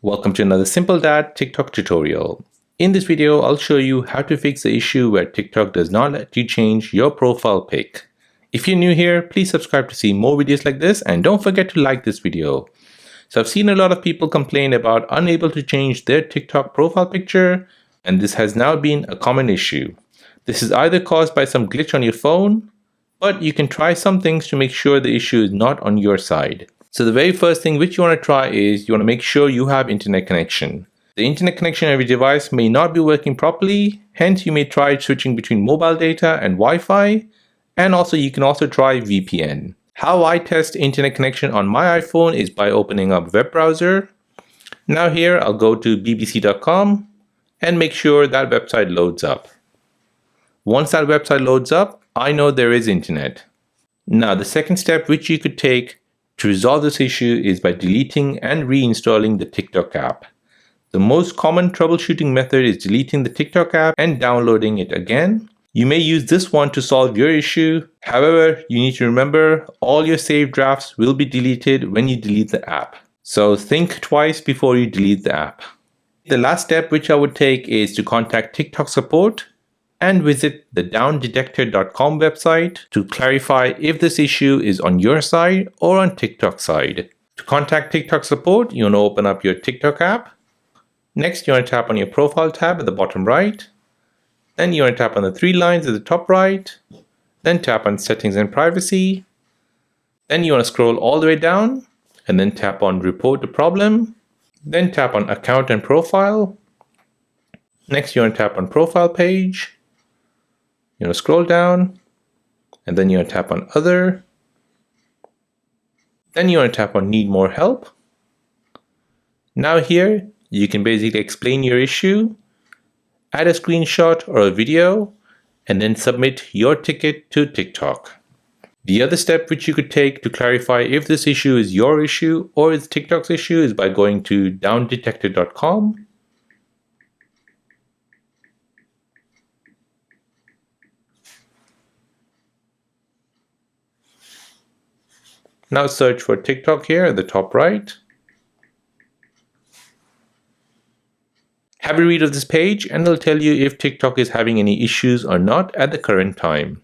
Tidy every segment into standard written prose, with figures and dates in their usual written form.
Welcome to another Simple Dad TikTok tutorial. In this video, I'll show you how to fix the issue where TikTok does not let you change your profile pic. If you're new here, please subscribe to see more videos like this and don't forget to like this video. So I've seen a lot of people complain about unable to change their TikTok profile picture, and this has now been a common issue. This is either caused by some glitch on your phone, but you can try some things to make sure the issue is not on your side. So the very first thing which you want to try is you want to make sure you have internet connection. The internet connection of your device may not be working properly, hence you may try switching between mobile data and Wi-Fi, and also you can also try VPN. How I test internet connection on my iPhone is by opening up a web browser. Now here I'll go to bbc.com and make sure that website loads up. Once that website loads up, I know there is internet. Now the second step which you could take to resolve this issue is by deleting and reinstalling the TikTok app. The most common troubleshooting method is deleting the TikTok app and downloading it again. You may use this one to solve your issue. However, you need to remember all your saved drafts will be deleted when you delete the app. So think twice before you delete the app. The last step which I would take is to contact TikTok support and visit the downdetector.com website to clarify if this issue is on your side or on TikTok's side. To contact TikTok support, you want to open up your TikTok app. Next, you want to tap on your profile tab at the bottom right. Then you want to tap on the three lines at the top right. Then tap on settings and privacy. Then you want to scroll all the way down and then tap on report the problem. Then tap on account and profile. Next, you want to tap on profile page. You want to scroll down and then you want to tap on other. Then you want to tap on need more help. Now here you can basically explain your issue, add a screenshot or a video, and then submit your ticket to TikTok. The other step which you could take to clarify if this issue is your issue or is TikTok's issue is by going to downdetector.com. Now search for TikTok here at the top right. Have a read of this page and it'll tell you if TikTok is having any issues or not at the current time.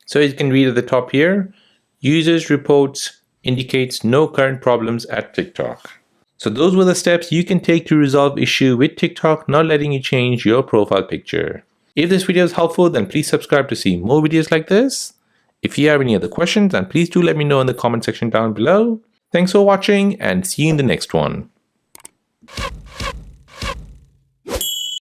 So as you can read at the top here, users reports indicates no current problems at TikTok. So those were the steps you can take to resolve issue with TikTok not letting you change your profile picture. If this video is helpful, then please subscribe to see more videos like this. If you have any other questions, then please do let me know in the comment section down below. Thanks for watching and see you in the next one.